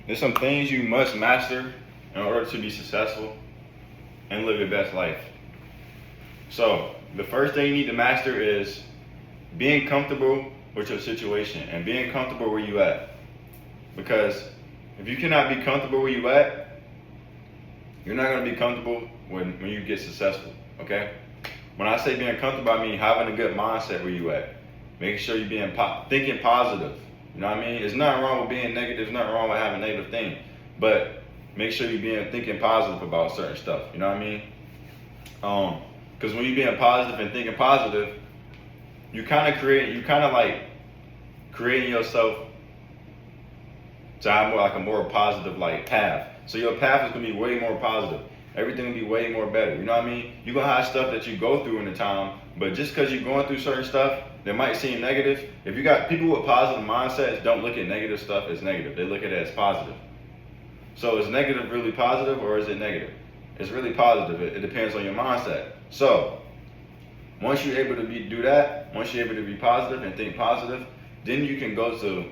There's some things you must master in order to be successful and live your best life. So, the first thing you need to master is being comfortable with your situation and being comfortable where you at. Because if you cannot be comfortable where you at, you're not going to be comfortable when you get successful, okay? When I say being comfortable, I mean having a good mindset where you at. Making sure you're thinking positive. You know what I mean? There's nothing wrong with being negative. There's nothing wrong with having negative things. But make sure you're thinking positive about certain stuff. You know what I mean? Because when you're being positive and thinking positive, you kind of creating yourself to have a more positive path. So your path is gonna be way more positive. Everything will be way more better. You know what I mean? You're gonna have stuff that you go through in the time, but just because you're going through certain stuff that might seem negative, if you got people with positive mindsets, don't look at negative stuff as negative. They look at it as positive. So is negative really positive or is it negative? It's really positive. It depends on your mindset. So once you're able to do that, once you're able to be positive and think positive, then you can go to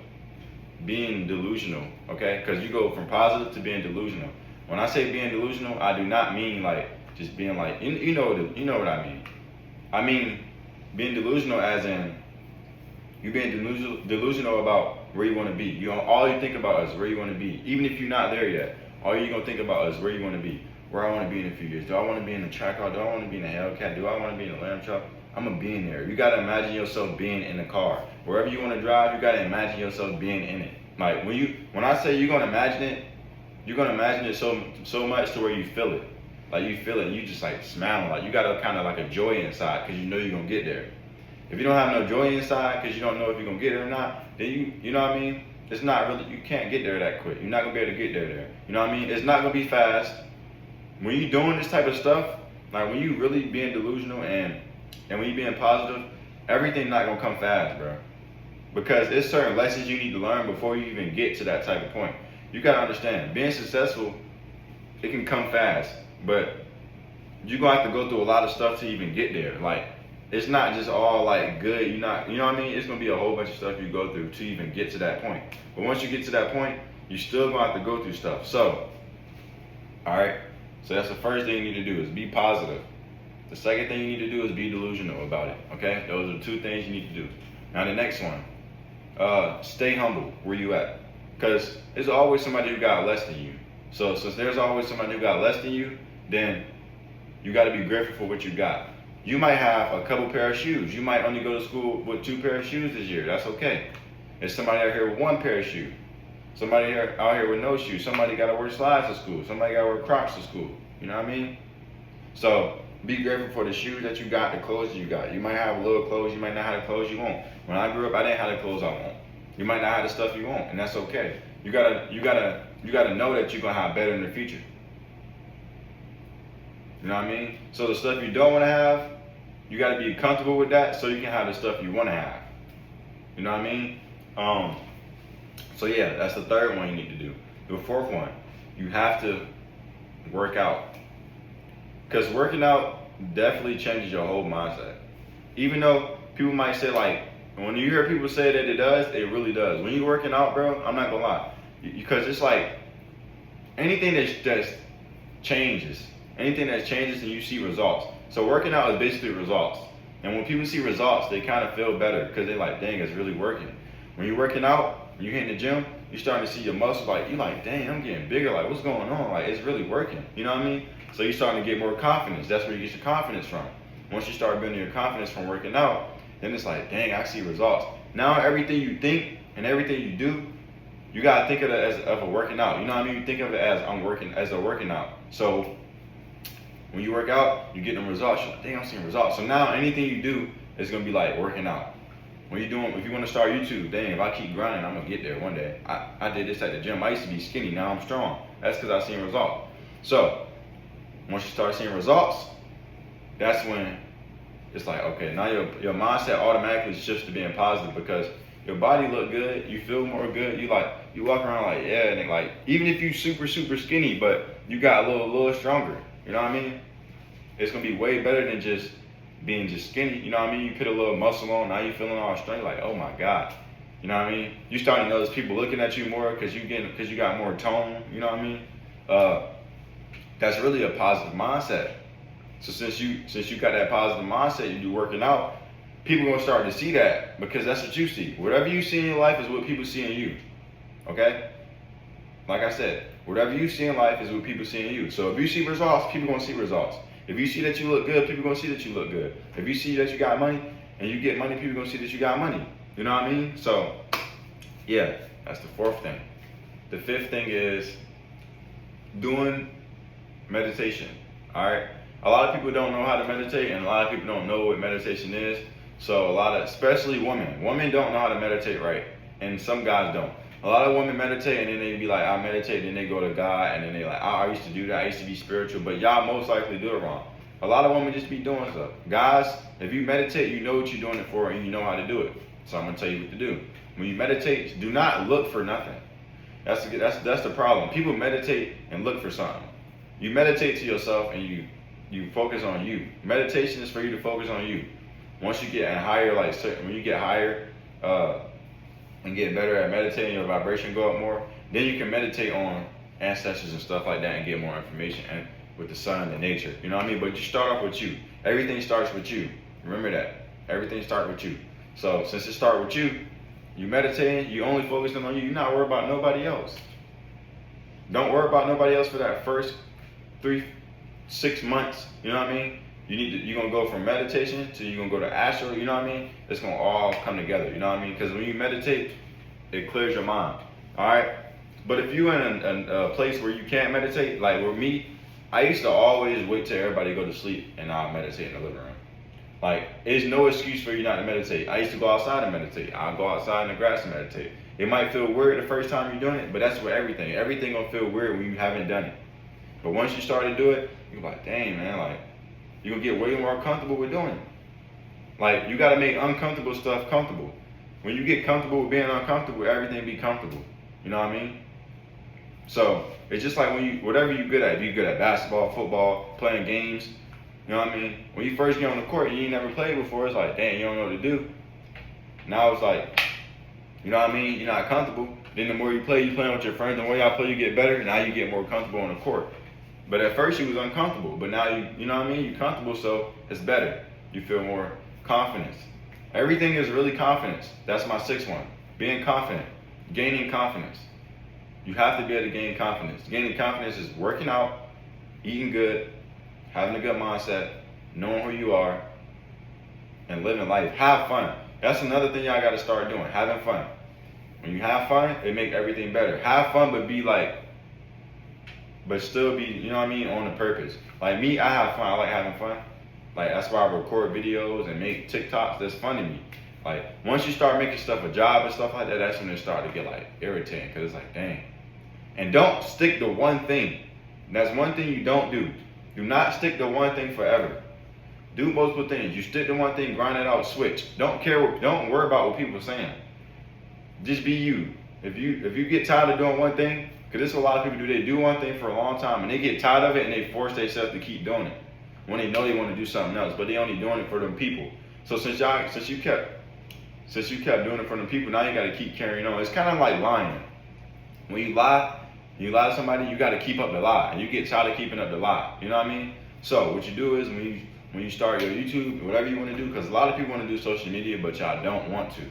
being delusional, okay? Because you go from positive to being delusional. When I say being delusional, I do not mean just being you know what I mean. I mean being delusional as in you being delusional about where you want to be. All you think about is where you want to be. Even if you're not there yet, all you're gonna think about is where you want to be. Where I want to be in a few years. Do I want to be in the track car? Do I want to be in a Hellcat? Do I want to be in a Lamb truck? I'm gonna be in there. You gotta imagine yourself being in the car. Wherever you want to drive, you gotta imagine yourself being in it. When I say you're gonna imagine it so much to where you feel it. You feel it and you just smiling. You got a joy inside because you know you're gonna get there. If you don't have no joy inside because you don't know if you're gonna get there or not, then you know what I mean? It's not really, you can't get there that quick. You're not gonna be able to get there. You know what I mean? It's not gonna be fast. When you're doing this type of stuff, when you really being delusional and when you being positive, everything not gonna come fast, bro. Because there's certain lessons you need to learn before you even get to that type of point. You gotta understand, being successful, it can come fast, but you're gonna have to go through a lot of stuff to even get there. It's not just all good. You know what I mean? It's gonna be a whole bunch of stuff you go through to even get to that point. But once you get to that point, you still gonna have to go through stuff. So, all right. So that's the first thing you need to do is be positive. The second thing you need to do is be delusional about it. Okay? Those are the two things you need to do. Now the next one, stay humble where you at. Because there's always somebody who got less than you. So since there's always somebody who got less than you, then you got to be grateful for what you got. You might have a couple pair of shoes. You might only go to school with 2 pair of shoes this year. That's okay. There's somebody out here with 1 pair of shoes. Somebody out here with no shoes. Somebody got to wear slides to school. Somebody got to wear Crocs to school. You know what I mean? So be grateful for the shoes that you got, the clothes that you got. You might have little clothes. You might not have the clothes you want. When I grew up, I didn't have the clothes I want. You might not have the stuff you want, and that's okay. You gotta know that you're gonna have better in the future. You know what I mean? So the stuff you don't want to have, you gotta be comfortable with that, so you can have the stuff you want to have. You know what I mean? So yeah, that's the third one you need to do. The fourth one, you have to work out, because working out definitely changes your whole mindset. Even though people might say when you hear people say that it does, it really does. When you're working out, bro, I'm not gonna lie, because it's anything that changes and you see results. So working out is basically results. And when people see results, they kind of feel better because they're dang, it's really working. When you're working out, you're hitting the gym, you're starting to see your muscles, you're dang, I'm getting bigger, what's going on? It's really working. You know what I mean? So you're starting to get more confidence. That's where you get your confidence from. Once you start building your confidence from working out, then it's dang, I see results. Now everything you think and everything you do, you gotta think of it as a working out. You know what I mean? You think of it as a working out. So when you work out, you get them results. You're dang, I'm seeing results. So now anything you do is gonna be working out. If you want to start YouTube, dang, if I keep grinding, I'm gonna get there one day. I did this at the gym. I used to be skinny, now I'm strong. That's because I seen results. So once you start seeing results, that's when it's okay, now your mindset automatically shifts to being positive because your body look good, you feel more good, you walk around yeah, and even if you super skinny, but you got a little stronger, you know what I mean? It's gonna be way better than being skinny, you know what I mean? You put a little muscle on, now you feeling all strength, oh my God. You know what I mean? You starting to notice people looking at you more because you got more tone. You know what I mean? That's really a positive mindset. So since you got that positive mindset, you do working out, people gonna start to see that because that's what you see. Whatever you see in your life is what people see in you. Okay? Like I said, whatever you see in life is what people see in you. So if you see results, people gonna see results. If you see that you look good, people gonna see that you look good. If you see that you got money and you get money, people gonna see that you got money. You know what I mean? So yeah, that's the fourth thing. The fifth thing is doing meditation. All right. A lot of people don't know how to meditate, and a lot of people don't know what meditation is. So especially women don't know how to meditate right, and some guys don't. A lot of women meditate and then they be like, I meditate, and then they go to God, and then they like, oh, I used to do that, I used to be spiritual, but y'all most likely do it wrong. A lot of women just be doing stuff. Guys, if you meditate, you know what you're doing it for, and you know how to do it. So I'm gonna tell you what to do. When you meditate, do not look for nothing. That's the problem. People meditate and look for something. You meditate to yourself and you focus on you. Meditation is for you to focus on you. Once you get higher, when you get higher and get better at meditating, your vibration go up more, then you can meditate on ancestors and stuff like that and get more information and with the sun and nature. You know what I mean? But you start off with you. Everything starts with you. Remember that. Everything starts with you. So since it starts with you, you meditating, you only focusing on you. You're not worried about nobody else. Don't worry about nobody else for that first 3-6 months. You know what I mean? You're gonna go from meditation to you're gonna go to astral. You know what I mean? It's gonna all come together. You know what I mean? Because when you meditate, it clears your mind. All right. But if you're in a place where you can't meditate, like with me, I used to always wait till everybody go to sleep and I'll meditate in the living room. Like, there's no excuse for you not to meditate. I used to go outside and meditate. I'll go outside in the grass and meditate. It might feel weird the first time you're doing it, but that's with everything. Everything gonna feel weird when you haven't done it. But once you start to do it, you're like, dang, man, like, you're gonna get way more comfortable with doing it. Like, you gotta make uncomfortable stuff comfortable. When you get comfortable with being uncomfortable, everything be comfortable. You know what I mean? So, it's just like whatever you're good at, if you're good at basketball, football, playing games, you know what I mean? When you first get on the court and you ain't never played before, it's like, dang, you don't know what to do. Now it's like, you know what I mean? You're not comfortable. Then the more you playing with your friends, the more y'all play, you get better. Now you get more comfortable on the court. But at first you was uncomfortable. But now you know what I mean? You're comfortable, so it's better. You feel more confidence. Everything is really confidence. That's my sixth one. Being confident. Gaining confidence. You have to be able to gain confidence. Gaining confidence is working out, eating good, having a good mindset, knowing who you are, and living life. Have fun. That's another thing y'all got to start doing. Having fun. When you have fun, it make everything better. Have fun, but still be, you know what I mean, on the purpose. Like me, I have fun. I like having fun. Like, that's why I record videos and make TikToks. That's fun to me. Like, once you start making stuff a job and stuff like that, that's when it start to get like irritating, because it's like, dang. And don't stick to one thing. That's one thing you don't do. Do not stick to one thing forever. Do multiple things. You stick to one thing, grind it out, switch. Don't worry about what people are saying. Just be you. If you get tired of doing one thing, because this is what a lot of people do. They do one thing for a long time and they get tired of it and they force themselves to keep doing it when they know they want to do something else, but they only doing it for them people. So since you kept doing it for them people, now you got to keep carrying on. It's kind of like lying. When you lie to somebody, you got to keep up the lie, and you get tired of keeping up the lie. You know what I mean? So what you do is when you start your YouTube, whatever you want to do, because a lot of people want to do social media, but y'all don't want to.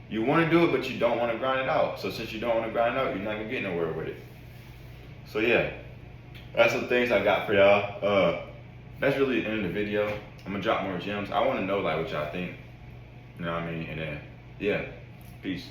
You want to do it, but you don't want to grind it out. So since you don't want to grind it out, you're not gonna get nowhere with it. So yeah, that's some things I got for y'all. That's really the end of the video. I'm gonna drop more gems. I want to know like what y'all think. You know what I mean? And then yeah, peace.